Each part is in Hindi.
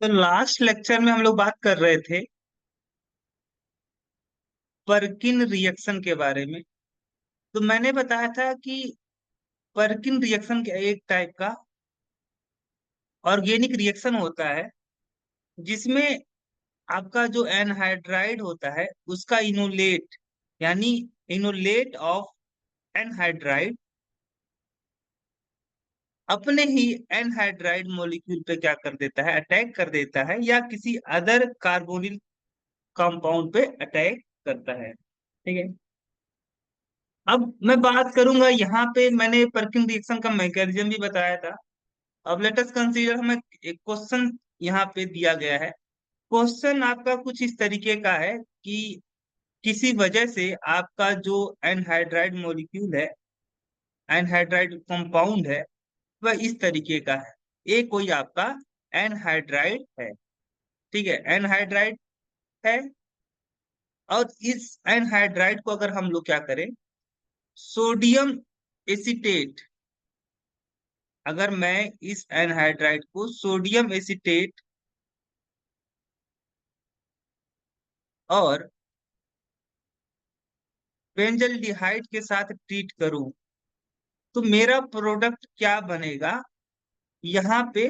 तो लास्ट लेक्चर में हम लोग बात कर रहे थे परकिन रिएक्शन के बारे में। तो मैंने बताया था कि परकिन रिएक्शन के एक टाइप का ऑर्गेनिक रिएक्शन होता है जिसमें आपका जो एनहाइड्राइड होता है उसका इनोलेट यानी इनोलेट ऑफ एनहाइड्राइड अपने ही एनहाइड्राइड मॉलिक्यूल पे क्या कर देता है, अटैक कर देता है या किसी अदर कार्बोनिल कंपाउंड पे अटैक करता है। ठीक है। अब मैं बात करूंगा यहाँ पे, मैंने परकिन रिएक्शन का मैकेनिज्म भी बताया था। अब लेट अस कंसीडर, हमें एक क्वेश्चन यहाँ पे दिया गया है। क्वेश्चन आपका कुछ इस तरीके का है कि किसी वजह से आपका जो एनहाइड्राइड मॉलिक्यूल है, एनहाइड्राइड कंपाउंड है, वह इस तरीके का है। ये कोई आपका एनहाइड्राइड है। ठीक है, एनहाइड्राइड है। और इस एनहाइड्राइड को अगर हम लोग क्या करें, सोडियम एसीटेट, अगर मैं इस एनहाइड्राइड को सोडियम एसीटेट और बेंजल्डिहाइड के साथ ट्रीट करूं तो मेरा प्रोडक्ट क्या बनेगा। यहाँ पे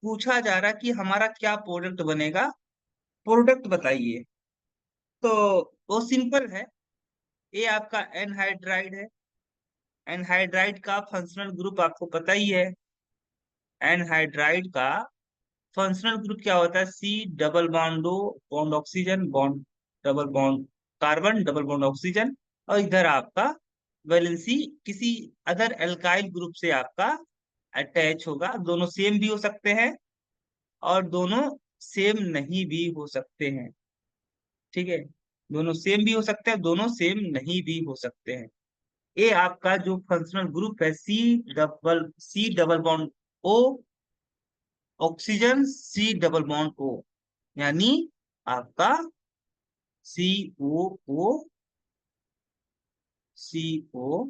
पूछा जा रहा कि हमारा क्या प्रोडक्ट बनेगा, प्रोडक्ट बताइए। तो वो सिंपल है। ये आपका एनहाइड्राइड है। एनहाइड्राइड का फंक्शनल ग्रुप आपको पता ही है। एनहाइड्राइड का फंक्शनल ग्रुप क्या होता है? C double bond bond oxygen bond double bond carbon double bond oxygen, और इधर आपका वैलेंसी किसी अदर एल्काइल ग्रुप से आपका अटैच होगा। दोनों सेम भी हो सकते हैं और दोनों सेम नहीं भी हो सकते हैं। ठीक है, दोनों सेम भी हो सकते हैं, दोनों सेम नहीं भी हो सकते हैं। ये आपका जो फंक्शनल ग्रुप है, C double bond O oxygen C double bond O, यानी आपका COO CO,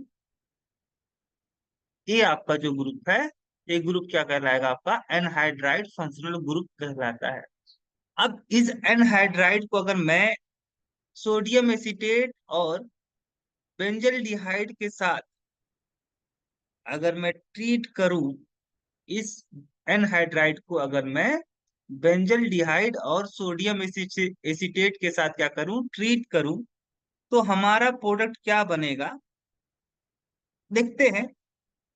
ये आपका जो ग्रुप है, ये ग्रुप क्या कहलाएगा? आपका एनहाइड्राइड फंक्शनल ग्रुप कहलाता है। अब इस एनहाइड्राइड को अगर मैं सोडियम एसीटेट और बेंजल्डिहाइड के साथ अगर मैं ट्रीट करूं, इस एनहाइड्राइड को अगर मैं बेंजल्डिहाइड और सोडियम एसीटेट के साथ क्या करूं, ट्रीट करूं, तो हमारा प्रोडक्ट क्या बनेगा, देखते हैं।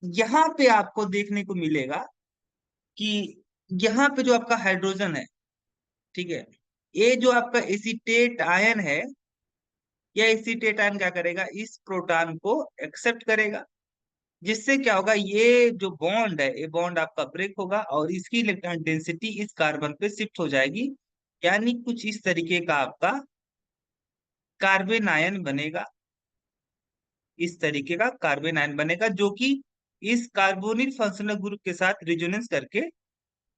यहाँ पे आपको देखने को मिलेगा कि यहाँ पे जो आपका हाइड्रोजन है, ठीक है, ये जो आपका एसीटेट आयन है, यह एसीटेट आयन क्या करेगा, इस प्रोटॉन को एक्सेप्ट करेगा, जिससे क्या होगा, ये जो बॉन्ड है, ये बॉन्ड आपका ब्रेक होगा और इसकी इलेक्ट्रॉन डेंसिटी इस कार्बन पे शिफ्ट हो जाएगी। यानी कुछ इस तरीके का आपका कार्बन आयन बनेगा। इस तरीके का कार्बन आयन बनेगा जो कि इस कार्बोनिल फंक्शनल ग्रुप के साथ रिजोनेंस करके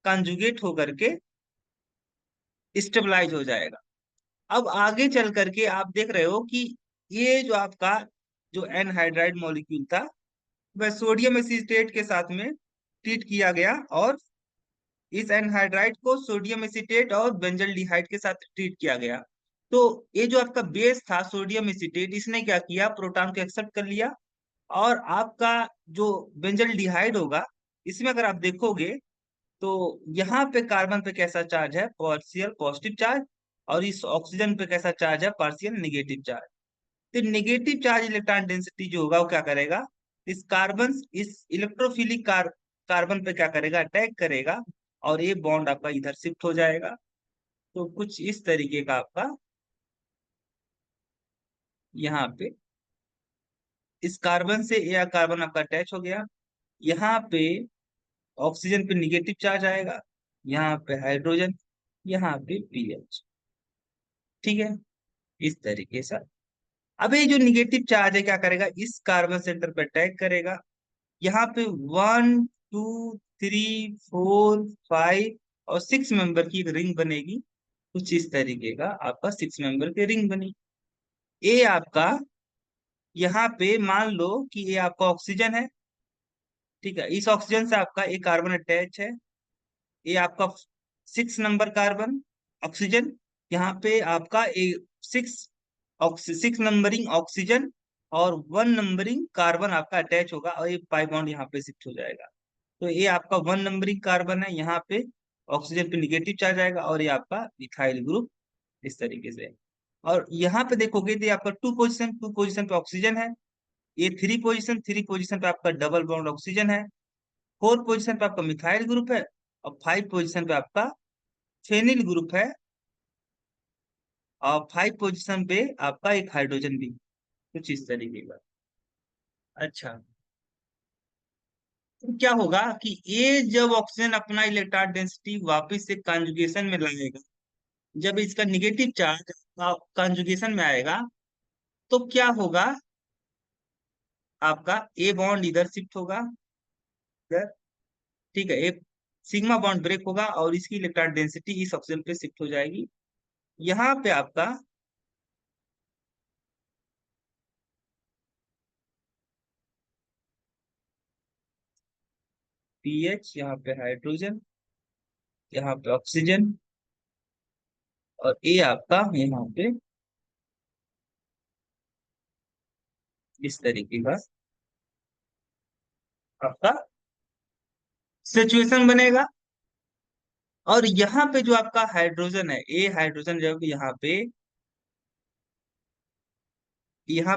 कंजुगेट होकर के स्टेबलाइज हो जाएगा। अब आगे चल करके आप देख रहे हो कि ये जो आपका जो एनहाइड्राइड मॉलिक्यूल था, वह सोडियम एसिटेट के साथ में ट्रीट किया गया और इस एनहाइड्राइड को सोडियम एसिटेट और बेंजल्डिहाइड के साथ ट्रीट किया गया। तो ये जो आपका बेस था सोडियम एसिटेट, इसने क्या किया, प्रोटॉन को एक्सेप्ट कर लिया। और आपका जो बेंजल्डिहाइड होगा, इसमें अगर आप देखोगे तो यहाँ पे कार्बन पे कैसा चार्ज है, पार्शियल पॉजिटिव चार्ज, और इस ऑक्सीजन पे कैसा चार्ज है, पार्शियल नेगेटिव चार्ज। तो नेगेटिव चार्ज इलेक्ट्रॉन डेंसिटी जो होगा वो क्या करेगा, इस इलेक्ट्रोफिलिक कार्बन पे क्या करेगा, अटैक करेगा, और ये बॉन्ड आपका इधर शिफ्ट हो जाएगा। तो कुछ इस तरीके का आपका यहाँ पे इस कार्बन से यह कार्बन आपका अटैच हो गया। यहाँ पे ऑक्सीजन पे निगेटिव चार्ज आएगा, यहाँ पे हाइड्रोजन, यहाँ पे पीएच। ठीक है, इस तरीके से। अब ये जो निगेटिव चार्ज है क्या करेगा, इस कार्बन सेंटर पे अटैक करेगा। यहाँ पे 1 2 3 4 5 और 6 मेंबर की एक रिंग बनेगी। कुछ इस तरीके का आपका 6 मेंबर की रिंग बनी। ये आपका यहाँ पे मान लो कि ये आपका ऑक्सीजन है। ठीक है, इस ऑक्सीजन से आपका एक कार्बन अटैच है। ये आपका 6 नंबर कार्बन ऑक्सीजन, यहाँ पे आपका सिक्स 6 नंबरिंग ऑक्सीजन और 1 नंबरिंग कार्बन आपका अटैच होगा, और ये पाई बॉन्ड यहाँ पे शिफ्ट हो जाएगा। तो ये आपका 1 नंबरिंग कार्बन है, यहाँ पे ऑक्सीजन पे निगेटिव चार्ज आएगा, और ये आपका मिथाइल ग्रुप इस तरीके से। और यहाँ पे देखोगे तो ये आपका 2 पोजीशन पे ऑक्सीजन है। ये 3 पोजीशन पे आपका डबल बॉन्ड ऑक्सीजन है। 4 पोजीशन पे आपका मिथाइल ग्रुप है। और 5 पोजीशन पे आपका फेनिल ग्रुप है। और 5 पोजीशन पे आपका एक हाइड्रोजन भी, कुछ इस तरीके का। अच्छा, तो क्या होगा कि ये जब ऑक्सीजन अपना इलेक्ट्रॉन डेंसिटी वापस से कॉन्जुगेशन में लाएगा, जब इसका निगेटिव चार्ज कॉन्जुगेशन में आएगा, तो क्या होगा, आपका ए बॉन्ड इधर शिफ्ट होगा, इधर। ठीक है, एक सिग्मा बॉन्ड ब्रेक होगा और इसकी इलेक्ट्रॉन डेंसिटी इस ऑक्सीजन पे शिफ्ट हो जाएगी। यहाँ पे आपका पीएच, यहाँ पे हाइड्रोजन, यहाँ पे ऑक्सीजन, और ए आपका यहाँ पे इस तरीके का आपका सिचुएशन बनेगा। और यहाँ पे जो आपका हाइड्रोजन है, ए हाइड्रोजन जब यहाँ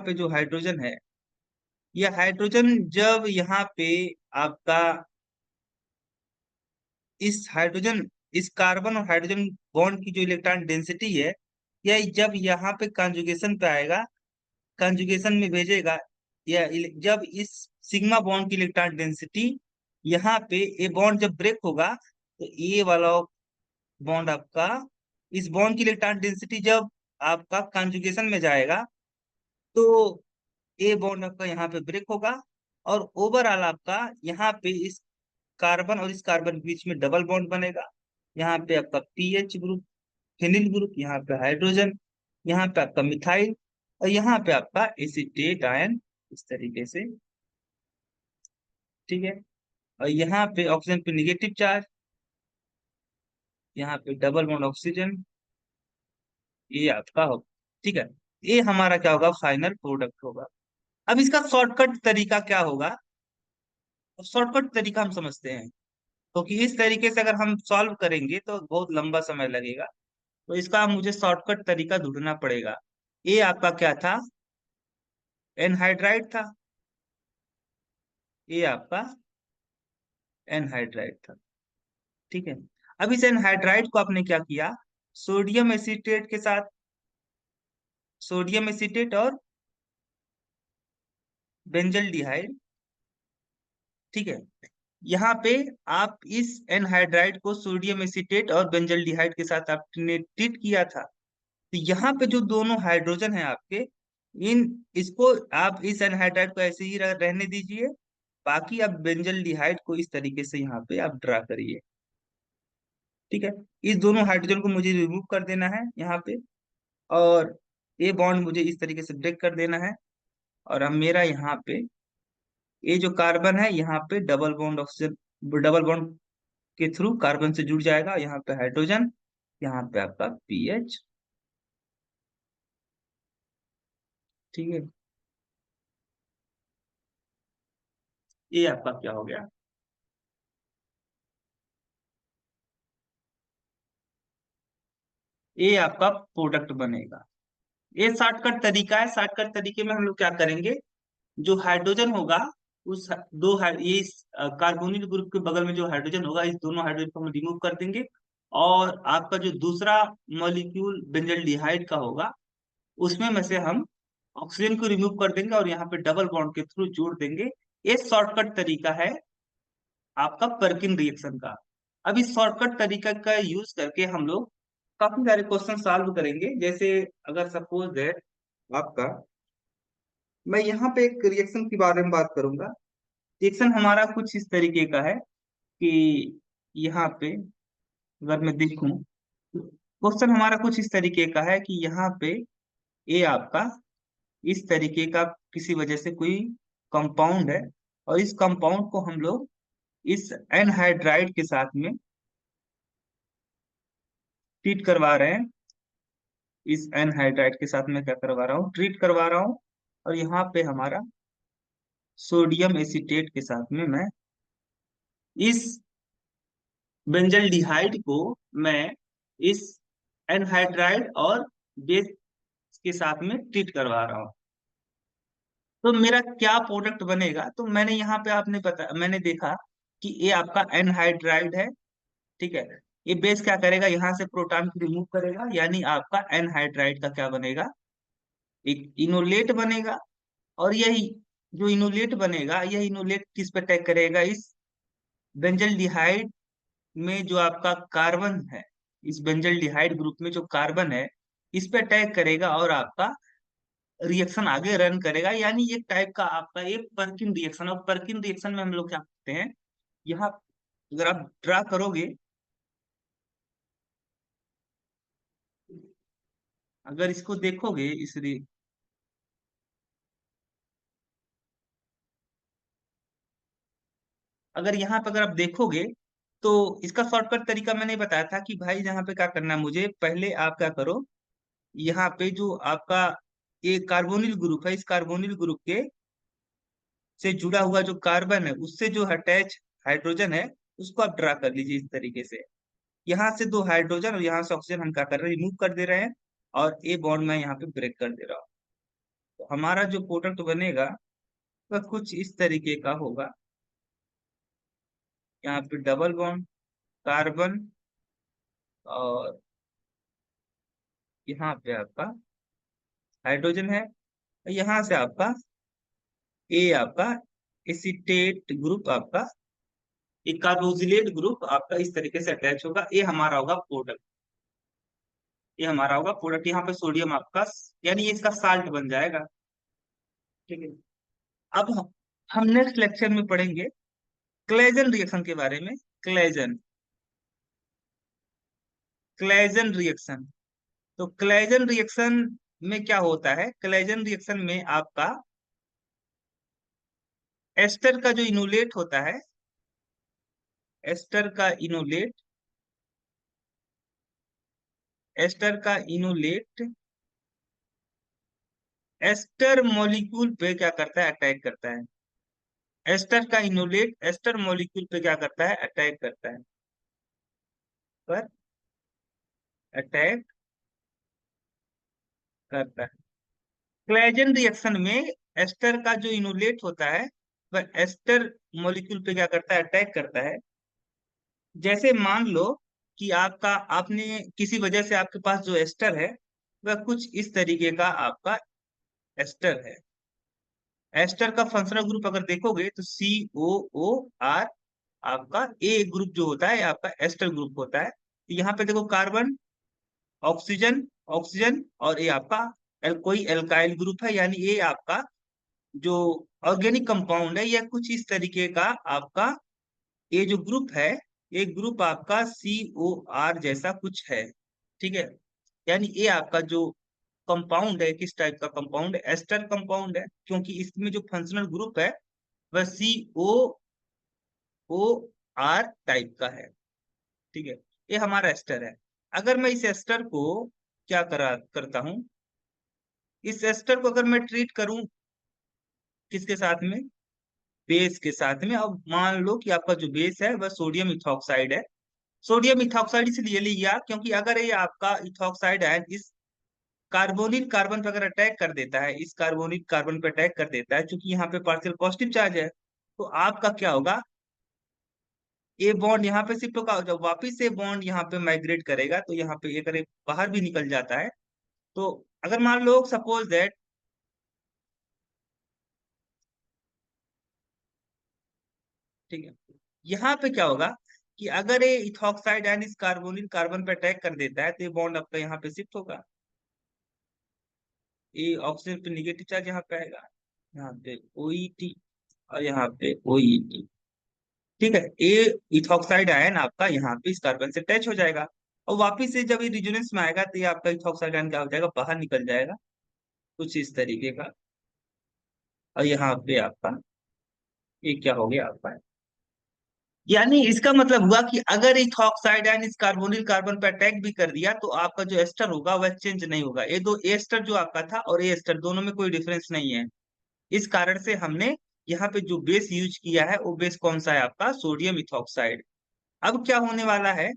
पे जो हाइड्रोजन है, ये हाइड्रोजन जब यहाँ पे आपका इस कार्बन और हाइड्रोजन बॉन्ड की जो इलेक्ट्रॉन डेंसिटी है, यह जब यहाँ पे कंजुगेशन पे आएगा, कंजुगेशन में भेजेगा, या जब इस सिग्मा बॉन्ड की इलेक्ट्रॉन डेंसिटी यहाँ पे ये बॉन्ड जब ब्रेक होगा, तो ये वाला बॉन्ड आपका, इस बॉन्ड की इलेक्ट्रॉन डेंसिटी जब आपका कंजुगेशन में जाएगा, तो ए बॉन्ड आपका यहाँ पे ब्रेक होगा, और ओवरऑल आपका यहाँ पे इस कार्बन और इस कार्बन के बीच में डबल बॉन्ड बनेगा। यहाँ पे आपका पीएच ग्रुप, फिनिल ग्रुप, यहाँ पे हाइड्रोजन, यहाँ पे आपका मिथाइल, और यहाँ पे आपका एसीटेट आयन इस तरीके से। ठीक है, और यहाँ पे ऑक्सीजन पे निगेटिव चार्ज, यहाँ पे डबल बॉन्ड ऑक्सीजन, ये आपका होगा। ठीक है, ये हमारा क्या होगा, फाइनल प्रोडक्ट होगा। अब इसका शॉर्टकट तरीका क्या होगा, शॉर्टकट तरीका हम समझते हैं। क्योंकि इस तरीके से अगर हम सॉल्व करेंगे तो बहुत लंबा समय लगेगा, तो इसका मुझे शॉर्टकट तरीका ढूंढना पड़ेगा। ये आपका क्या था, एनहाइड्राइड था। ये आपका एनहाइड्राइड था। ठीक है, अब इस एनहाइड्राइड को आपने क्या किया, सोडियम एसीटेट के साथ, सोडियम एसीटेट और बेंजल डिहाइड। ठीक है, यहाँ पे आप इस एनहाइड्राइड को सोडियम एसीटेट और बेंजल डिहाइड के साथ आपने ट्रीट किया था। तो यहाँ पे जो दोनों हाइड्रोजन है आपके, इन इसको आप इस एनहाइड्राइड को ऐसे ही रहने दीजिए। बाकी आप बेंजल डिहाइड को इस तरीके से यहाँ पे आप ड्रा करिए। ठीक है, इस दोनों हाइड्रोजन को मुझे रिमूव कर देना है यहाँ पे, और ये बॉन्ड मुझे इस तरीके से ब्रेक कर देना है। और अब मेरा यहाँ पे ये जो कार्बन है, यहाँ पे double bond oxygen, double bond के थ्रू कार्बन से जुड़ जाएगा। यहाँ पे हाइड्रोजन, यहाँ पे आपका पीएच। ठीक है, ये आपका क्या हो गया, ये आपका प्रोडक्ट बनेगा। ये शॉर्टकट तरीका है। शॉर्टकट तरीके में हम लोग क्या करेंगे, जो हाइड्रोजन होगा, उस कार्बोनिल ग्रुप के बगल में जो हाइड्रोजन होगा, इस दोनों हाइड्रोजन को हम रिमूव कर देंगे। और आपका जो दूसरा मॉलिक्यूल बेंजल डिहाइड का होगा, उसमें में से हम ऑक्सीजन को रिमूव कर देंगे और यहाँ पे डबल बॉन्ड के थ्रू जोड़ देंगे। ये शॉर्टकट तरीका है आपका पर्किन रिएक्शन का। अब इस शॉर्टकट तरीका का यूज करके हम लोग काफी सारे क्वेश्चन सॉल्व करेंगे। जैसे अगर सपोज दैट आपका, मैं यहाँ पे एक रिएक्शन के बारे में बात करूंगा। रिएक्शन हमारा कुछ इस तरीके का है कि यहाँ पे अगर मैं देखूं, क्वेश्चन हमारा कुछ इस तरीके का है कि यहाँ पे ये आपका इस तरीके का किसी वजह से कोई कंपाउंड है, और इस कंपाउंड को हम लोग इस एनहाइड्राइड के साथ में ट्रीट करवा रहे हैं, इस एनहाइड्राइड के साथ मैं क्या करवा रहा हूँ, ट्रीट करवा रहा हूँ। और यहाँ पे हमारा सोडियम एसीटेट के साथ में मैं इस बेंजल्डिहाइड को मैं इस एनहाइड्राइड और बेस के साथ में ट्रीट करवा रहा हूँ। तो मेरा क्या प्रोडक्ट बनेगा, तो मैंने यहाँ पे मैंने देखा कि ये आपका एनहाइड्राइड है। ठीक है, ये बेस क्या करेगा, यहाँ से प्रोटॉन को रिमूव करेगा, यानी आपका एनहाइड्राइड का क्या बनेगा, एक इनोलेट बनेगा। और यही जो इनोलेट बनेगा, यह इनोलेट किस पे अटैक करेगा, इस बेंजल्डिहाइड में जो आपका कार्बन है, इस बेंजल्डिहाइड ग्रुप में जो कार्बन है, इस पे अटैक करेगा और आपका रिएक्शन आगे रन करेगा। यानी एक टाइप का आपका एक पर्किन रिएक्शन। और पर्किन रिएक्शन में हम लोग क्या करते हैं, यहाँ अगर आप ड्रा करोगे, अगर इसको देखोगे अगर यहाँ पे अगर आप देखोगे, तो इसका शॉर्टकट तरीका मैंने बताया था कि भाई यहाँ पे क्या करना है, मुझे पहले आप क्या करो, यहाँ पे जो आपका ये कार्बोनिल ग्रुप है, इस कार्बोनिल ग्रुप के से जुड़ा हुआ जो कार्बन है, उससे जो अटैच हाइड्रोजन है, उसको आप ड्रा कर लीजिए इस तरीके से। यहाँ से दो हाइड्रोजन और यहाँ से ऑक्सीजन हम क्या कर रहे हैं, रिमूव कर दे रहे हैं, और ए बॉन्ड में यहाँ पे ब्रेक कर दे रहा हूँ। तो हमारा जो प्रोडक्ट बनेगा वह कुछ इस तरीके का होगा। यहाँ पे डबल बॉन्ड कार्बन, और यहाँ पे आपका हाइड्रोजन है, यहाँ से आपका ए आपका एसीटेट ग्रुप, आपका एक कार्बोक्सिलेट ग्रुप आपका इस तरीके से अटैच होगा। ये हमारा होगा प्रोडक्ट, ये हमारा होगा प्रोडक्ट। यहाँ पे सोडियम आपका, यानी ये इसका साल्ट बन जाएगा। ठीक है, अब हम नेक्स्ट लेक्चर में पढ़ेंगे क्लेजन रिएक्शन के बारे में। Claisen, Claisen reaction. तो क्लेजन रिएक्शन में क्या होता है, क्लेजन रिएक्शन में आपका एस्टर का जो इनोलेट होता है, एस्टर का इनोलेट, एस्टर का इनोलेट एस्टर मॉलिक्यूल पे क्या करता है, अटैक करता है। एस्टर का इनोलेट एस्टर मॉलिक्यूल पे क्या करता है, अटैक करता है, पर अटैक करता है। क्लेजन रिएक्शन में एस्टर का जो इनोलेट होता है, वह एस्टर मॉलिक्यूल पे क्या करता है, अटैक करता है। जैसे मान लो कि आपका आपने किसी वजह से आपके पास जो एस्टर है, वह कुछ इस तरीके का आपका एस्टर है। एस्टर का फंक्शनल ग्रुप अगर देखोगे तो COOR, आपका ए ग्रुप जो होता है आपका एस्टर ग्रुप होता है। तो यहाँ पे देखो कार्बन, ऑक्सीजन, ऑक्सीजन, और ये आपका कोई एल्काइल ग्रुप है, यानी ये आपका जो ऑर्गेनिक कंपाउंड है, यह कुछ इस तरीके का आपका ये जो ग्रुप है, ये ग्रुप आपका COR जैसा कुछ है। ठीक है, यानी ये आपका जो कंपाउंड है, किस टाइप का कंपाउंड है, एस्टर कंपाउंड है, क्योंकि इसमें जो फंक्शनल ग्रुप है वह COOR टाइप का है। ठीक है, ये हमारा एस्टर है। अगर मैं इस एस्टर को क्या करता हूं, इस एस्टर को अगर मैं ट्रीट करूं किसके साथ में, बेस के साथ में। अब मान लो कि आपका जो बेस है वह सोडियम इथॉक्साइड है। सोडियम इथॉक्साइड इसलिए लिया क्योंकि अगर ये आपका इथॉक्साइड है, इस कार्बोनिल कार्बन पर अगर अटैक कर देता है, इस कार्बोनिल कार्बन पर अटैक कर देता है, क्योंकि यहाँ पे पार्शियल पॉजिटिव चार्ज है, तो आपका क्या होगा, ए बॉन्ड यहाँ पे शिफ्ट होगा। जब वापिस से बॉन्ड यहाँ पे माइग्रेट करेगा, तो यहाँ पे अगर ये बाहर भी निकल जाता है, तो अगर मान लो सपोज दैट, ठीक है, यहाँ पे क्या होगा कि अगर ये इथॉक्साइड एंड इस कार्बोनिल कार्बन पे अटैक कर देता है, तो ये बॉन्ड आपका यहाँ पे शिफ्ट होगा, ये ऑक्सीजन पे निगेटिव चार्ज यहाँ पे आएगा, यहाँ पे OET, और यहाँ पे OET। ठीक है, ये इथॉक्साइड आयन आपका यहाँ पे इस कार्बन से अटैच हो जाएगा, और वापिस से जब ये रिजोनेंस में आएगा, तो ये आपका इथॉक्साइड आयन क्या हो जाएगा, बाहर निकल जाएगा, कुछ इस तरीके का। और यहाँ पे आपका ये क्या हो गया आपका, यानी इसका मतलब हुआ कि अगर इथॉक्साइड आयन इस कार्बोनिल कार्बन पर अटैक भी कर दिया तो आपका जो एस्टर होगा वह चेंज नहीं होगा। ये दो एस्टर जो आपका था और ये एस्टर दोनों में कोई डिफरेंस नहीं है। इस कारण से हमने यहाँ पे जो बेस यूज किया है वो बेस कौन सा है, आपका सोडियम इथॉक्साइड। अब क्या होने वाला है,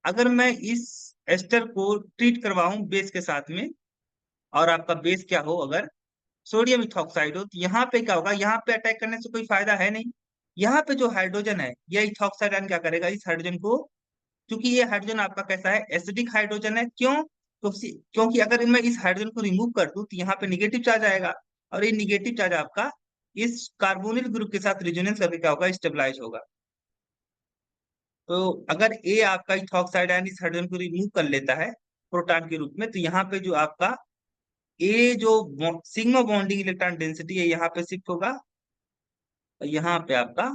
अगर मैं इस एस्टर को ट्रीट करवाऊं बेस के साथ में, और आपका बेस क्या हो, अगर सोडियम इथॉक्साइड हो, तो यहाँ पे क्या होगा, यहाँ पे अटैक करने से कोई फायदा है नहीं। यहाँ पे जो हाइड्रोजन है यह इथॉक्साइड आयन क्या करेगा, इस हाइड्रोजन को, क्योंकि ये हाइड्रोजन आपका कैसा है, एसिडिक हाइड्रोजन है, क्यों, क्योंकि अगर मैं इस हाइड्रोजन को रिमूव कर दूं तो यहाँ पे निगेटिव चार्ज आएगा, और ये निगेटिव चार्ज आपका इस कार्बोनिल ग्रुप के साथ रिजोनेंस करके क्या होगा, स्टेबलाइज होगा। तो अगर ए आपका इथॉक्साइड आयन इस हाइड्रोजन को रिमूव कर लेता है प्रोटॉन के रूप में, तो यहाँ पे जो आपका ए जो सिग्मा बॉन्डिंग इलेक्ट्रॉन डेंसिटी है यहाँ पे शिफ्ट होगा, और यहाँ पे आपका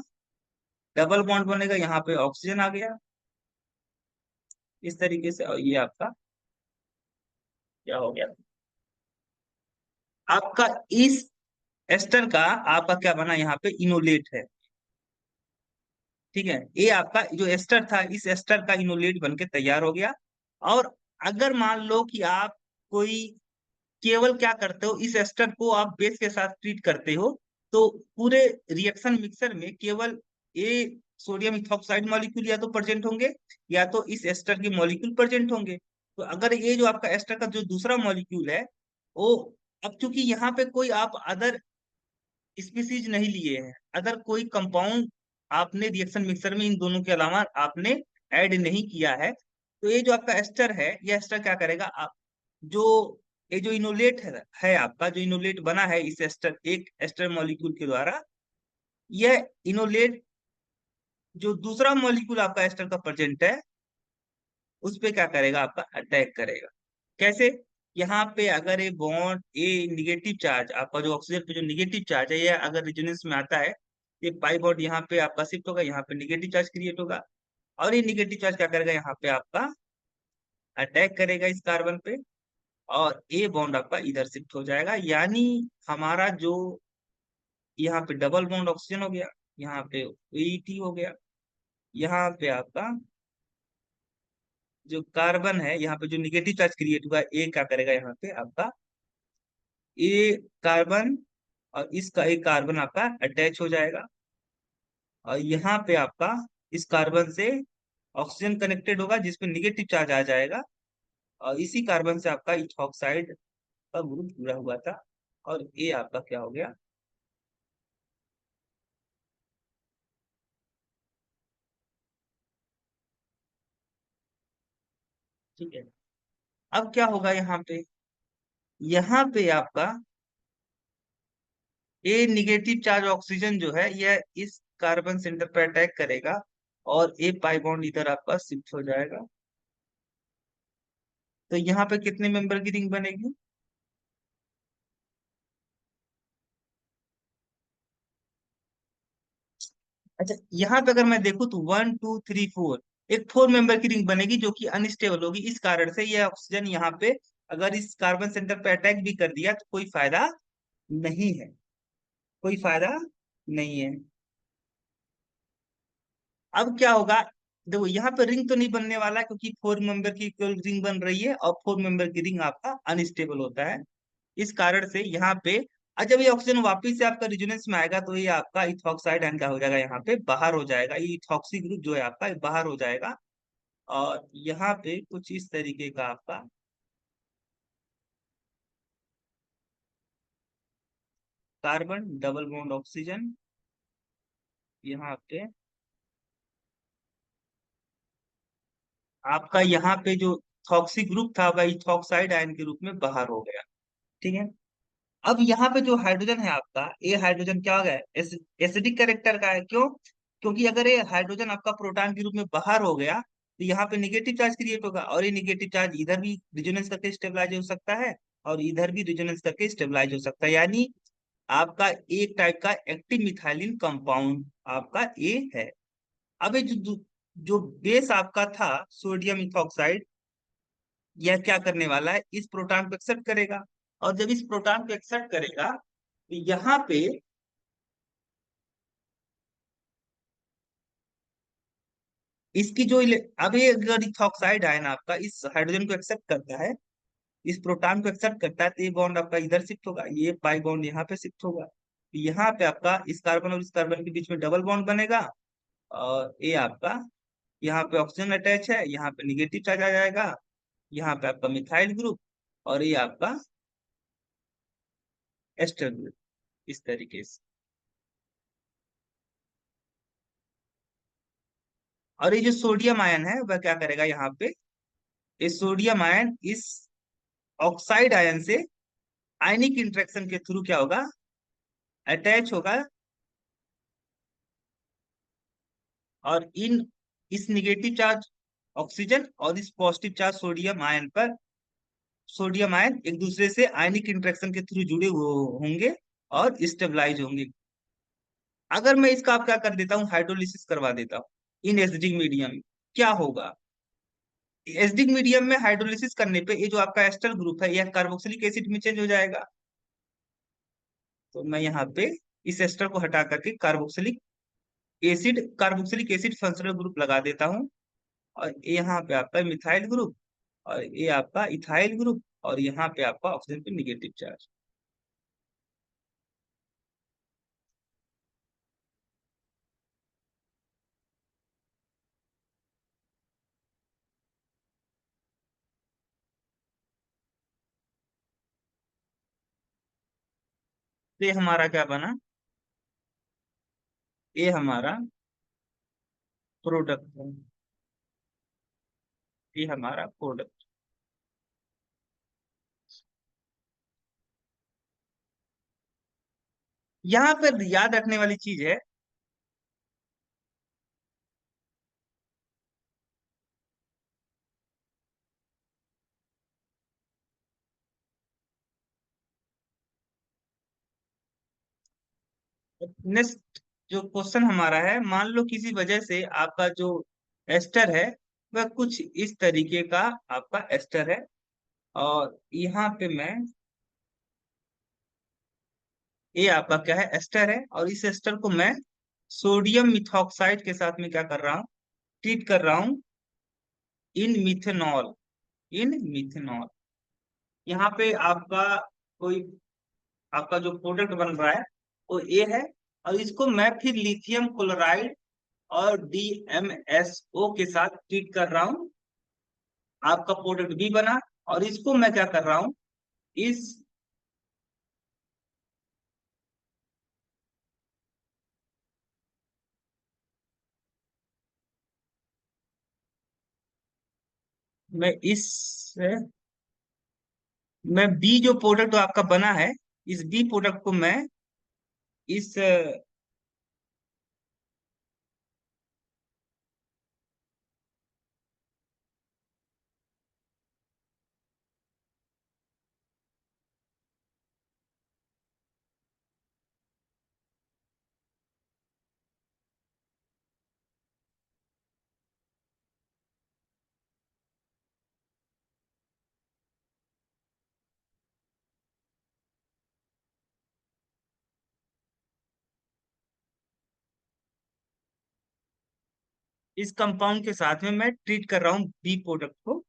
डबल बॉन्ड बनेगा, यहाँ पे ऑक्सीजन आ गया इस तरीके से, और ये आपका क्या हो गया, आपका इस एस्टर का आपका क्या बना, यहाँ पे इनोलेट है। ठीक है, ये आपका जो एस्टर था इस एस्टर का इनोलेट बन के तैयार हो गया। और अगर मान लो कि आप कोई केवल क्या करते हो, इस एस्टर को आप बेस के साथ ट्रीट करते हो, तो पूरे रिएक्शन मिक्सर में केवल ए सोडियम इथॉक्साइड मॉलिक्यूल या तो प्रेजेंट होंगे, या तो इस एस्टर के मॉलिक्यूल प्रेजेंट होंगे। तो अगर ये जो आपका एस्टर का जो दूसरा मॉलिक्यूल है वो, अब चूंकि यहाँ पे कोई आप अदर स्पीसीज नहीं लिए हैं, अगर कोई कंपाउंड आपने रिएक्शन मिक्सर में इन दोनों के अलावा आपने ऐड नहीं किया है, तो ये जो आपका एस्टर है, ये एस्टर क्या करेगा, आप जो ये जो इनोलेट है आपका जो इनोलेट बना है इस एस्टर, एक एस्टर मॉलिक्यूल के द्वारा, यह इनोलेट जो दूसरा मॉलिक्यूल आपका एस्टर का प्रेजेंट है उस पे क्या करेगा, आपका अटैक करेगा। कैसे, यहाँ पे अगर ये बॉन्ड ए निगेटिव चार्ज आपका जो ऑक्सीजन पे जो निगेटिव चार्ज है, ये अगर रिजोनेंस में आता है, ये पाई बॉन्ड यहाँ पे आपका शिफ्ट होगा, यहाँ पे निगेटिव चार्ज क्रिएट होगा, और ये निगेटिव चार्ज क्या करेगा, यहाँ पे आपका अटैक करेगा इस कार्बन पे, और ए बॉन्ड आपका इधर शिफ्ट हो जाएगा। यानी हमारा जो यहाँ पे डबल बॉन्ड ऑक्सीजन हो गया, यहाँ पे एईटी हो गया, यहाँ पे आपका जो कार्बन है, यहाँ पे जो निगेटिव चार्ज क्रिएट हुआ, ए क्या करेगा, यहाँ पे आपका ए कार्बन और इसका एक कार्बन आपका अटैच हो जाएगा, और यहाँ पे आपका इस कार्बन से ऑक्सीजन कनेक्टेड होगा जिसपे निगेटिव चार्ज आ जाएगा, और इसी कार्बन से आपका इथॉक्साइड का ग्रुप जुड़ा हुआ था, और ये आपका क्या हो गया। ठीक है, अब क्या होगा यहाँ पे आपका ये निगेटिव चार्ज ऑक्सीजन जो है यह इस कार्बन सेंटर पर अटैक करेगा, और ए पाई बॉन्ड इधर आपका शिफ्ट हो जाएगा। तो यहाँ पे कितने मेंबर की रिंग बनेगी, अच्छा यहाँ पे अगर मैं देखूँ तो 1 2 3 4, एक 4 मेंबर की रिंग बनेगी जो कि अनस्टेबल होगी, इस कारण से यह ऑक्सीजन यहाँ पे अगर इस कार्बन सेंटर पे अटैक भी कर दिया तो कोई फायदा नहीं है, कोई फायदा नहीं है। अब क्या होगा, देखो यहाँ पे रिंग तो नहीं बनने वाला क्योंकि 4 मेंबर की केवल रिंग बन रही है, और 4 मेंबर की रिंग आपका अनस्टेबल होता है, इस कारण से यहाँ पे जब ये ऑक्सीजन वापिस से आपका रिजोनेंस में आएगा तो ये आपका इथॉक्साइड आयन क्या हो जाएगा, यहाँ पे बाहर हो जाएगा, ये इथॉक्सी ग्रुप जो है आपका ये बाहर हो जाएगा, और यहाँ पे कुछ इस तरीके का आपका कार्बन डबल बॉन्ड ऑक्सीजन यहाँ पे आपका यहाँ पे जो इथॉक्सी ग्रुप था वह इथॉक्साइड आयन के रूप में बाहर हो गया। ठीक है, अब यहाँ पे जो हाइड्रोजन है आपका, ये हाइड्रोजन क्या हो गया, एसिडिक कैरेक्टर का है, क्यों, क्योंकि अगर ये हाइड्रोजन आपका प्रोटॉन के रूप में बाहर हो गया तो यहाँ पे निगेटिव चार्ज क्रिएट होगा, और ये निगेटिव चार्ज इधर भी रिजोनेंस करके स्टेबलाइज हो सकता है, और इधर भी रिजोनेंस करके स्टेबलाइज हो सकता है। यानी आपका एक टाइप का एक्टिव मिथाइलिन कंपाउंड आपका ए है। अब ये जो बेस आपका था सोडियम इथॉक्साइड, यह क्या करने वाला है, इस प्रोटॉन को एक्सेप्ट करेगा, और जब इस प्रोटॉन को एक्सेप्ट करेगा तो यहाँ पे इसकी जो अब ये अगर इथॉक्साइड आयन आपका इस हाइड्रोजन को एक्सेप्ट करता है, इस प्रोटॉन को एक्सेप्ट करता है, तो ये बॉन्ड आपका इधर शिफ्ट होगा, ये पाई बॉन्ड यहाँ पे शिफ्ट होगा, तो यहाँ पे आपका इस कार्बन और इस कार्बन के बीच में डबल बॉन्ड बनेगा। और ये आपका यहाँ पे ऑक्सीजन अटैच है, यहाँ पे निगेटिव चार्ज आ जाएगा, यहाँ पे आपका मिथाइल ग्रुप, और ये आपका एस्टर ग्रुप, इस तरीके से। और ये जो सोडियम आयन है वह क्या करेगा यहाँ पे, ये सोडियम आयन इस ऑक्साइड आयन से आयनिक इंटरेक्शन के थ्रू क्या होगा, अटैच होगा, और इन इस निगेटिव चार्ज ऑक्सीजन और इस पॉजिटिव चार्ज सोडियम आयन पर, सोडियम आयन एक दूसरे से आयनिक इंटरेक्शन के थ्रू जुड़े हुए होंगे और स्टेबलाइज होंगे। अगर मैं इसका आप क्या कर देता हूँ, हाइड्रोलिसिस करवा देता हूँ इन एसिडिक मीडियम, क्या होगा, एसिडिक मीडियम में हाइड्रोलिसिस करने पे ये जो आपका एस्टर ग्रुप है यह कार्बोक्सिलिक एसिड में चेंज हो जाएगा। तो मैं यहाँ पे इस एस्टर को हटा करके कार्बोक्सिलिक एसिड फंक्शनल ग्रुप लगा देता हूँ, और ये यहाँ पे आपका मिथाइल ग्रुप, और ये आपका इथाइल ग्रुप, और यहाँ पे आपका ऑक्सीजन पे निगेटिव चार्ज। तो ये हमारा क्या बना, ये हमारा प्रोडक्ट है, ये हमारा प्रोडक्ट। यहाँ पर याद रखने वाली चीज है, नेक्स्ट जो क्वेश्चन हमारा है, मान लो किसी वजह से आपका जो एस्टर है वह कुछ इस तरीके का आपका एस्टर है, और यहाँ पे मैं, ये आपका क्या है, एस्टर है, और इस एस्टर को मैं सोडियम मिथॉक्साइड के साथ में क्या कर रहा हूँ, ट्रीट कर रहा हूँ इन मिथेनॉल, इन मिथेनॉल। यहाँ पे आपका कोई आपका जो प्रोडक्ट बन रहा है वो ए है, और इसको मैं फिर लिथियम क्लोराइड और DMSO के साथ ट्रीट कर रहा हूँ, आपका प्रोडक्ट बी बना। और इसको मैं क्या कर रहा हूँ, इस मैं इस मैं बी जो प्रोडक्ट आपका बना है, इस बी प्रोडक्ट को मैं इस इस कंपाउंड के साथ में मैं ट्रीट कर रहा हूँ बी प्रोडक्ट को।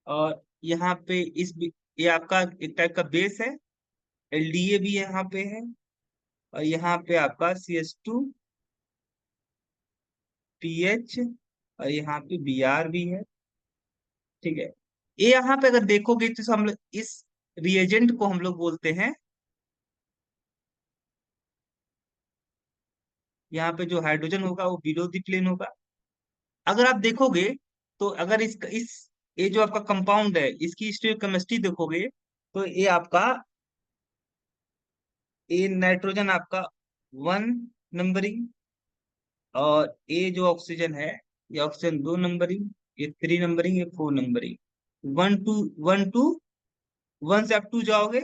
और यहाँ पे ये आपका एक टाइप का बेस है, LDA भी यहाँ पे है, और यहाँ पे आपका CH2PH, और यहाँ पे Br भी है। ठीक है, ये यहाँ पे अगर देखोगे तो हम लोग इस रिएजेंट को हम लोग बोलते हैं, यहाँ पे जो हाइड्रोजन होगा वो बिलो द प्लेन होगा। अगर आप देखोगे तो अगर इस ये जो आपका कंपाउंड है इसकी स्टोइकोकेमिस्ट्री देखोगे, तो ये आपका, ये नाइट्रोजन आपका 1 नंबरिंग, और ये जो ऑक्सीजन है, ये ऑक्सीजन 2 नंबरिंग, ये 3 नंबरिंग, ये 4 नंबरिंग, 1 टू 1 से आप 2 जाओगे,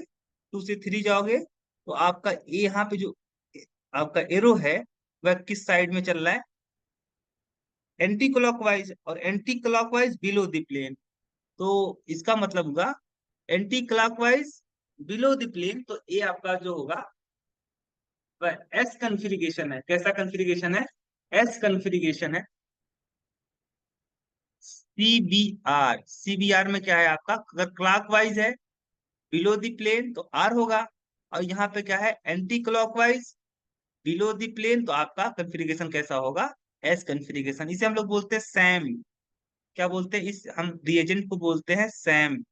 2 से 3 जाओगे, तो आपका ये यहाँ पे जो आपका एरो है वह किस साइड में चल रहा है, एंटी क्लॉकवाइज, और anti clockwise below the plane. तो इसका मतलब होगा anti clockwise below the plane, तो ये आपका जो होगा वह एस कन्फिग्रेशन है। कैसा कन्फिग्रेशन है, एस कन्फिग्रेशन है। सीबीआर में क्या है आपका, अगर क्लॉकवाइज है बिलो द प्लेन तो आर होगा, और यहाँ पे क्या है anti clockwise below the plane, तो आपका कन्फिग्रेशन कैसा होगा, एस कन्फिग्रेशन। इसे हम लोग बोलते हैं सैम। क्या बोलते हैं, इस हम रिएजेंट को बोलते हैं सैम।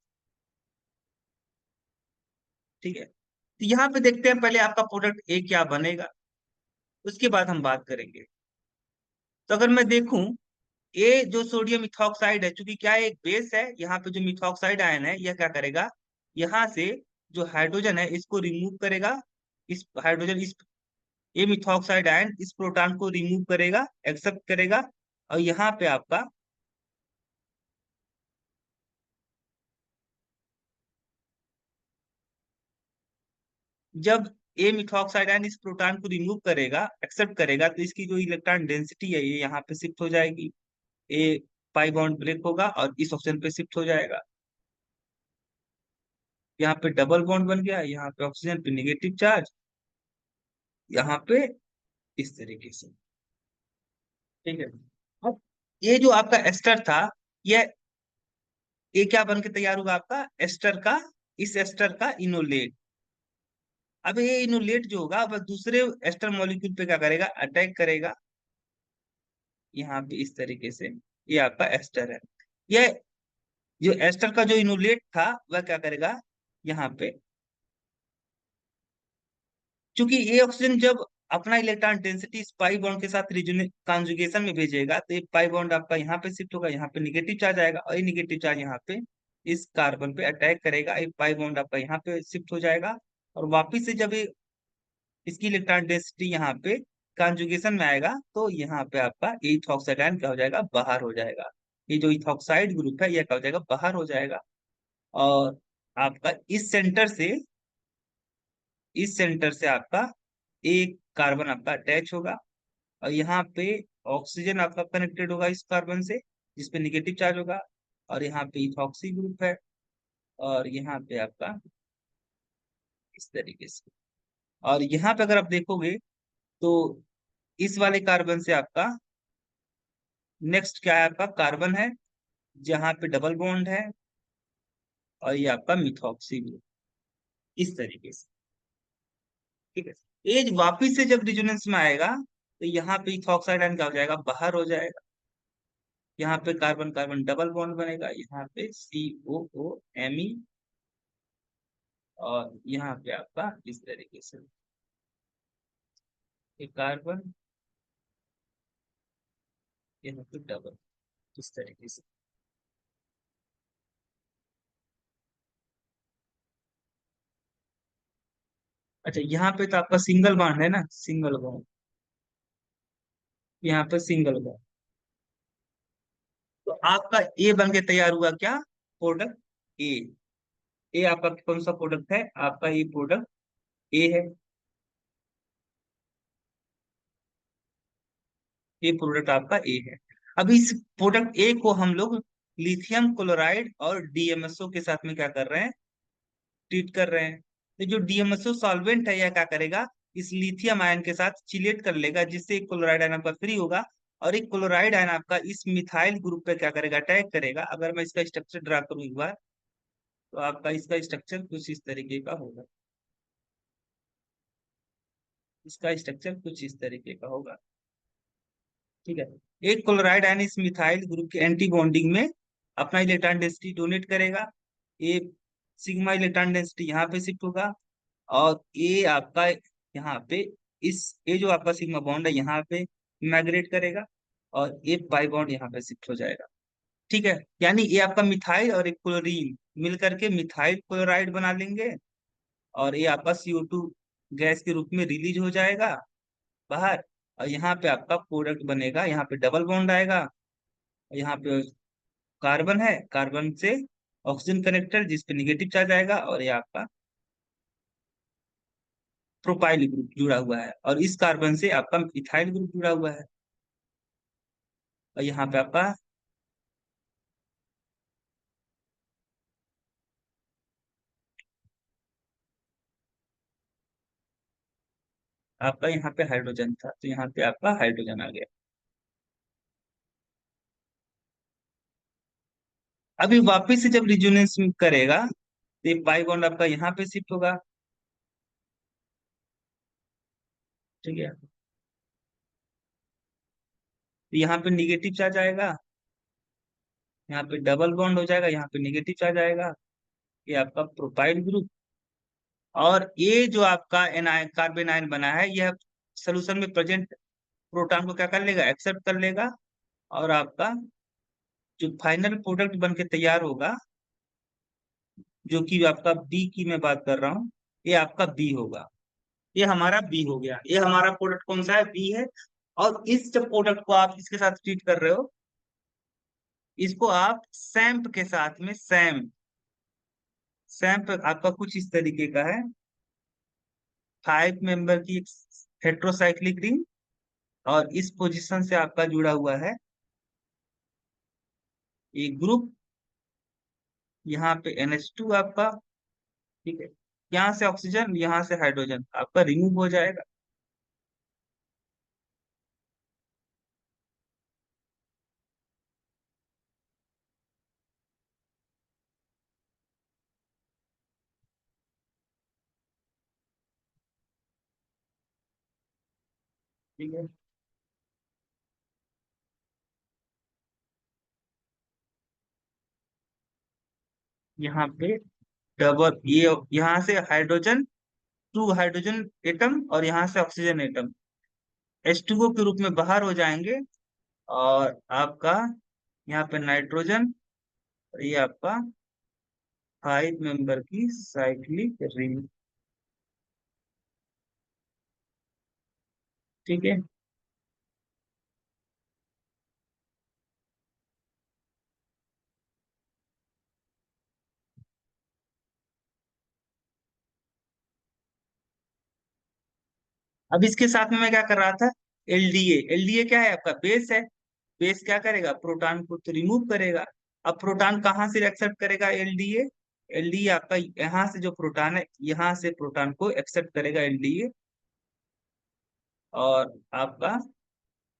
ठीक है, तो यहाँ पे देखते हैं पहले आपका प्रोडक्ट ए क्या बनेगा, उसके बाद हम बात करेंगे। तो अगर मैं देखूं, ये जो सोडियम इथॉक्साइड है, चूंकि क्या है एक बेस है, यहाँ पे जो मिथॉक्साइड आयन है यह क्या करेगा, यहाँ से जो हाइड्रोजन है इसको रिमूव करेगा। इस हाइड्रोजन इस ये मिथॉक्साइड आयन इस प्रोटॉन को रिमूव करेगा, एक्सेप्ट करेगा, और यहाँ पे आपका जब ए मिथॉक्साइड आयन इस प्रोटॉन को रिमूव करेगा, एक्सेप्ट करेगा, तो इसकी जो इलेक्ट्रॉन डेंसिटी है ये यहाँ पे शिफ्ट हो जाएगी। ए पाई बॉन्ड ब्रेक होगा और इस ऑप्शन पे शिफ्ट हो जाएगा। यहाँ पे डबल बॉन्ड बन गया, यहाँ पे ऑक्सीजन पे निगेटिव चार्ज, यहाँ पे इस तरीके से। ठीक है, अब ये जो आपका एस्टर था, ये ये क्या बन के तैयार होगा आपका एस्टर का, इस एस्टर का इनोलेट। अब ये इनोलेट जो होगा वह दूसरे एस्टर मॉलिक्यूल पे क्या करेगा, अटैक करेगा, यहाँ पे इस तरीके से। ये आपका एस्टर है। ये जो एस्टर का जो इनोलेट था वह क्या करेगा, यहाँ पे क्योंकि ये ऑक्सीजन जब अपना इलेक्ट्रॉन डेंसिटी इस पाई बॉन्ड के साथ कॉन्जुगेशन में भेजेगा, तो ये पाई बॉन्ड आपका यहाँ पे शिफ्ट होगा, यहाँ पे निगेटिव चार्ज आएगा, और ये निगेटिव चार्ज यहाँ पे इस कार्बन पे अटैक करेगा, ये पाई बॉन्ड आपका यहाँ पे शिफ्ट हो जाएगा, और वापिस से जब ये इसकी इलेक्ट्रॉन डेंसिटी यहाँ पे कॉन्जुगेशन में आएगा, तो यहाँ पे आपका इथॉक्साइड आयन क्या हो जाएगा, बाहर हो जाएगा। ये जो इथॉक्साइड ग्रुप है यह क्या हो जाएगा, बाहर हो जाएगा। और आपका इस सेंटर से आपका एक कार्बन आपका अटैच होगा, और यहाँ पे ऑक्सीजन आपका कनेक्टेड होगा इस कार्बन से, जिसपे निगेटिव चार्ज होगा, और यहाँ पे इथॉक्सी ग्रुप है, और यहाँ पे आपका इस तरीके से। और यहाँ पे अगर आप देखोगे तो इस वाले कार्बन से आपका नेक्स्ट क्या है, आपका कार्बन है जहाँ पे डबल बॉन्ड है, और ये आपका मिथॉक्सी ग्रुप इस तरीके से। ठीक है, एज वापिस से जब रिजोनेंस में आएगा, तो यहाँ पे इथॉक्साइड आयन क्या हो जाएगा, बाहर हो जाएगा। यहाँ पे कार्बन कार्बन डबल बॉन्ड बनेगा, यहाँ पे COO, Me, और यहाँ पे आपका इस तरीके से एक कार्बन, यहाँ पे डबल, इस तरीके से। अच्छा, यहाँ पे तो आपका सिंगल बॉन्ड है ना, सिंगल बॉन्ड, यहाँ पे सिंगल बॉन्ड, तो आपका ए बन के तैयार हुआ क्या, प्रोडक्ट ए। ए आपका कौन सा प्रोडक्ट है, आपका ये प्रोडक्ट ए है। ये प्रोडक्ट आपका ए है। अब इस प्रोडक्ट ए को हम लोग लिथियम क्लोराइड और DMSO के साथ में क्या कर रहे हैं, ट्रीट कर रहे हैं। तो जो DMSO सॉल्वेंट है यह क्या करेगा, इस लिथियम आयन के साथ चिलेट कर लेगा, जिससे एक क्लोराइड आयन आपका फ्री होगा, और एक क्लोराइड आयन आपका इस मिथाइल ग्रुप पे क्या करेगा, अटैक करेगा। अगर मैं इसका स्ट्रक्चर ड्रा करूं एक बार, तो आपका इसका स्ट्रक्चर कुछ इस तरीके का होगा, इसका स्ट्रक्चर कुछ इस तरीके का होगा। ठीक है, एक क्लोराइड आयन इस मिथाइल ग्रुप के एंटी बॉन्डिंग में अपना इलेक्ट्रॉन डेंसिटी डोनेट करेगा। ये सिग्मा इलेक्ट्रॉन डेंसिटी यहाँ पे शिफ्ट होगा, और ये आपका यहाँ पे इस ये जो आपका सिग्मा बॉन्ड है यहाँ पे माइग्रेट करेगा, और ये पाई बॉन्ड यहाँ पे शिफ्ट हो जाएगा। ठीक है, यानी ये आपका मिथाइल और एक क्लोरीन मिल करके मिथाइल क्लोराइड बना लेंगे, और ये आपका CO2 गैस के रूप में रिलीज हो जाएगा बाहर, और यहाँ पे आपका प्रोडक्ट बनेगा, यहाँ पे डबल बॉन्ड आएगा, यहाँ पे कार्बन है, कार्बन से ऑक्सीजन कनेक्टेड जिस पे निगेटिव चार्ज आएगा, और ये आपका प्रोपाइल ग्रुप जुड़ा हुआ है, और इस कार्बन से आपका इथाइल ग्रुप जुड़ा हुआ है, और यहाँ पे आपका यहाँ पे हाइड्रोजन था, तो यहाँ पे आपका हाइड्रोजन आ गया। अभी वापिस से जब रिजोनेंस करेगा तो ये पाई बॉन्ड आपका यहाँ पे शिफ्ट होगा। ठीक है, तो यहाँ पे निगेटिव चार्ज आएगा, यहाँ पे डबल बॉन्ड हो जाएगा, यहाँ पे निगेटिव चार्ज आएगा। ये आपका प्रोपाइल ग्रुप। और ये जो आपका एनायन कार्बन आयन बना है, यह सोल्यूशन में प्रेजेंट प्रोटॉन को क्या कर लेगा, एक्सेप्ट कर लेगा। और आपका जो फाइनल प्रोडक्ट बन के तैयार होगा, जो कि आपका बी की मैं बात कर रहा हूँ, ये आपका बी होगा। ये हमारा बी हो गया, ये हमारा प्रोडक्ट कौन सा है, बी है। और इस जब प्रोडक्ट को आप इसके साथ ट्रीट कर रहे हो, इसको आप सैम्प के साथ में, सैम्प आपका कुछ इस तरीके का है। 5 मेंबर की हेट्रोसाइक्लिक रिंग, और इस पोजीशन से आपका जुड़ा हुआ है एक ग्रुप। यहाँ पे NH2 आपका, ठीक है। यहाँ से ऑक्सीजन, यहाँ से हाइड्रोजन आपका रिमूव हो जाएगा। ठीक है, यहाँ पे डबल ये, यहाँ से हाइड्रोजन, 2 हाइड्रोजन एटम, और यहाँ से ऑक्सीजन एटम H2O के रूप में बाहर हो जाएंगे। और आपका यहाँ पे नाइट्रोजन, और ये आपका 5 मेंबर की साइक्लिक रिंग। ठीक है, अब इसके साथ में मैं क्या कर रहा था, LDA। LDA क्या है, आपका बेस है। बेस क्या करेगा, प्रोटॉन को तो रिमूव करेगा। अब प्रोटॉन कहाँ से एक्सेप्ट करेगा, LDA। LDA आपका यहाँ से जो प्रोटॉन है, यहाँ से प्रोटॉन को एक्सेप्ट करेगा LDA। और आपका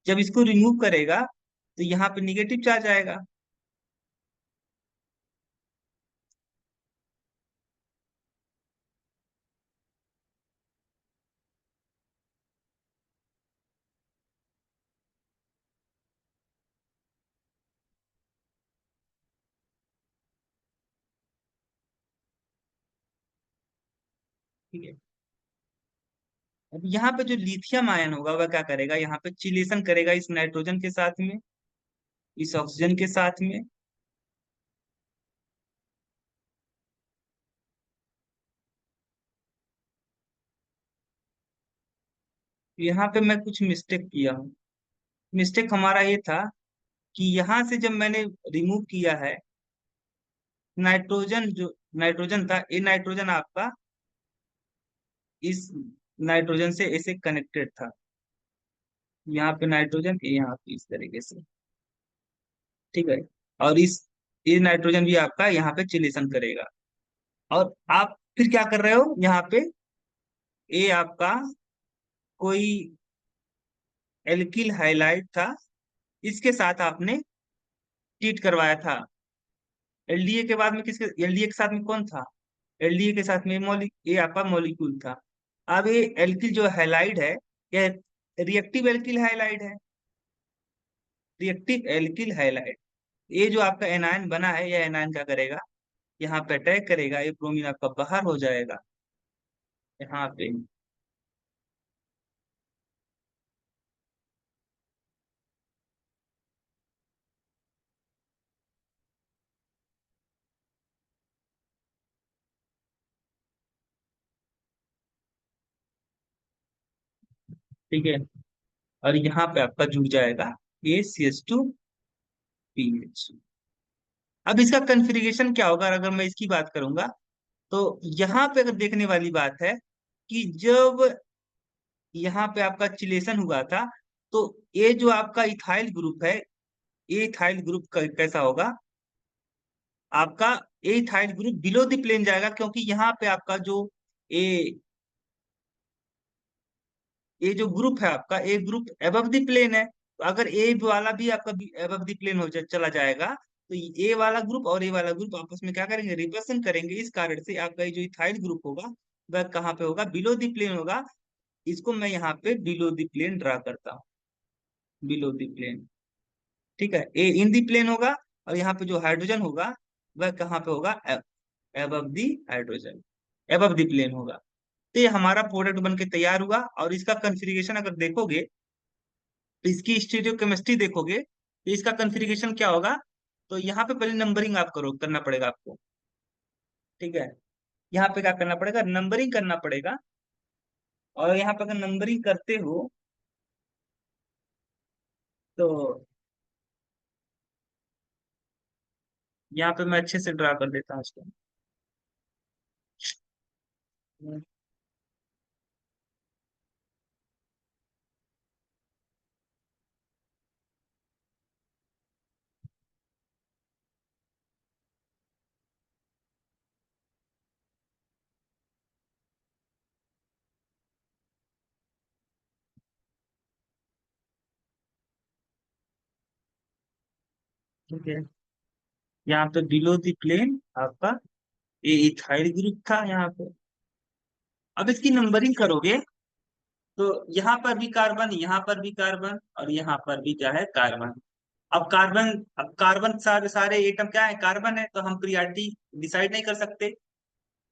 जब इसको रिमूव करेगा तो यहाँ पे निगेटिव चार्ज आएगा। ठीक है, अब यहाँ पे जो लिथियम आयन होगा वह क्या करेगा, यहाँ पे चिलेशन करेगा इस नाइट्रोजन के साथ में, इस ऑक्सीजन के साथ में। यहाँ पे मैं कुछ मिस्टेक किया हूँ। मिस्टेक हमारा ये था कि यहाँ से जब मैंने रिमूव किया है नाइट्रोजन, जो नाइट्रोजन था, ये नाइट्रोजन आपका इस नाइट्रोजन से ऐसे कनेक्टेड था। यहाँ पे नाइट्रोजन, ये यहाँ पे इस तरीके से। ठीक है, और इस ये नाइट्रोजन भी आपका यहाँ पे चिलेशन करेगा। और आप फिर क्या कर रहे हो, यहाँ पे ये आपका कोई एल्किल हाइलाइट था, इसके साथ आपने ट्रीट करवाया था। LDA के बाद में किसके, LDA के साथ में कौन था, LDA के साथ में ये आपका मॉलिक्यूल था। अब ये एल्किल जो हैलाइड है, यह रिएक्टिव एल्किल हैलाइड है। रिएक्टिव एल्किल हैलाइड, ये जो आपका एनायन बना है, यह एनायन क्या करेगा, यहाँ पे अटैक करेगा, ये ब्रोमीन आपका बाहर हो जाएगा यहाँ पे। ठीक है, और यहाँ पे आपका जुड़ जाएगा ACH2PH। अब इसका कन्फिग्रेशन क्या होगा, अगर मैं इसकी बात करूंगा, तो यहाँ पे अगर देखने वाली बात है कि जब यहाँ पे आपका चिलेशन हुआ था, तो ये जो आपका इथाइल ग्रुप है, ये इथाइल ग्रुप कैसा होगा आपका, ये ethyl group below the plane जाएगा, क्योंकि यहाँ पे आपका जो ये ये जो ग्रुप है आपका, ए ग्रुप एबव द प्लेन है। तो अगर ए वाला भी आपका एबव द प्लेन चला जाएगा, तो ए वाला ग्रुप और ए वाला ग्रुप आपस में क्या करेंगे, रिपल्सन करेंगे। इस कारण से आपका ये जो इथाइल ग्रुप होगा वह कहाँ पे होगा, बिलो द प्लेन होगा। इसको मैं यहाँ पे बिलो द प्लेन ड्रा करता हूँ, बिलो द प्लेन। ठीक है, ए इन दी प्लेन होगा, और यहाँ पे जो हाइड्रोजन होगा वह कहाँ पे होगा, above the hydrogen, above the plane होगा। तो ये हमारा प्रोडक्ट बन के तैयार हुआ। और इसका कॉन्फ़िगरेशन अगर देखोगे, तो इसकी स्टीरियोकेमिस्ट्री देखोगे तो इसका कॉन्फ़िगरेशन क्या होगा। तो यहाँ पे पहले नंबरिंग आप करो, करना पड़ेगा आपको। ठीक है, यहाँ पे क्या करना पड़ेगा, नंबरिंग करना पड़ेगा। और यहाँ पे अगर नंबरिंग करते हो तो यहाँ पे मैं अच्छे से ड्रा कर देता हूँ इसको। ठीक है, यहाँ पे बिलो द प्लेन आपका ये इथाइल ग्रुप था यहाँ पे। अब इसकी नंबरिंग करोगे तो यहाँ पर भी कार्बन, यहाँ पर भी कार्बन, और यहाँ पर भी क्या है, कार्बन। अब कार्बन सारे सारे एटम क्या है, कार्बन है, तो हम प्रियोरिटी डिसाइड नहीं कर सकते।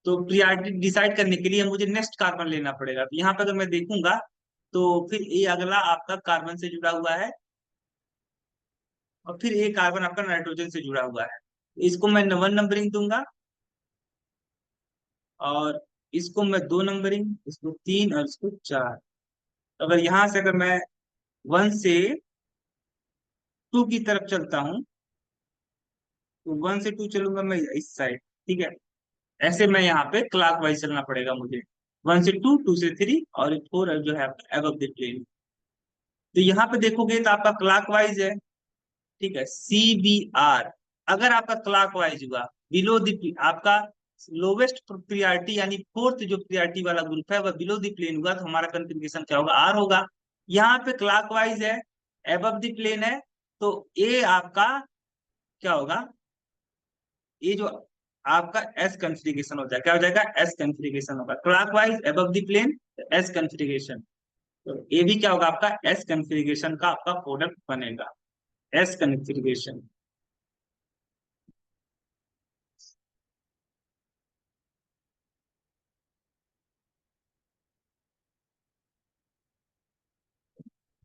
तो प्रियोरिटी डिसाइड करने के लिए मुझे नेक्स्ट कार्बन लेना पड़ेगा। तो यहाँ पर अगर मैं देखूंगा तो फिर ये अगला आपका कार्बन से जुड़ा हुआ है, और फिर ये कार्बन आपका नाइट्रोजन से जुड़ा हुआ है। इसको मैं 1 नंबरिंग दूंगा, और इसको मैं 2 नंबरिंग, इसको 3 और इसको 4। अगर यहाँ से अगर मैं 1 से 2 की तरफ चलता हूँ, तो 1 से 2 चलूंगा मैं इस साइड। ठीक है, ऐसे मैं यहाँ पे क्लॉकवाइज चलना पड़ेगा मुझे। 1 से 2, 2 से 3, और 4 जो है आपका एबव द प्लेन। तो यहाँ पे देखोगे तो आपका क्लॉकवाइज है। ठीक है, CBR अगर आपका क्लॉकवाइज हुआ, बिलो द आपका लोवेस्ट प्रियोरिटी यानी फोर्थ जो प्रियोरिटी वाला ग्रुप है वह बिलो द प्लेन हुआ, तो हमारा कंफिग्रेशन क्या होगा, आर होगा। यहाँ पे क्लॉकवाइज है, एबव द प्लेन है, तो ए आपका क्या होगा, ये जो आपका एस कंफिग्रेशन हो जाएगा, क्या हो जाएगा, एस कंफिग्रेशन होगा। Clockwise above the plane, S configuration. तो ये भी क्या होगा, आपका एस कंफिग्रेशन का आपका प्रोडक्ट बनेगा, एस कंफिग्रेशन।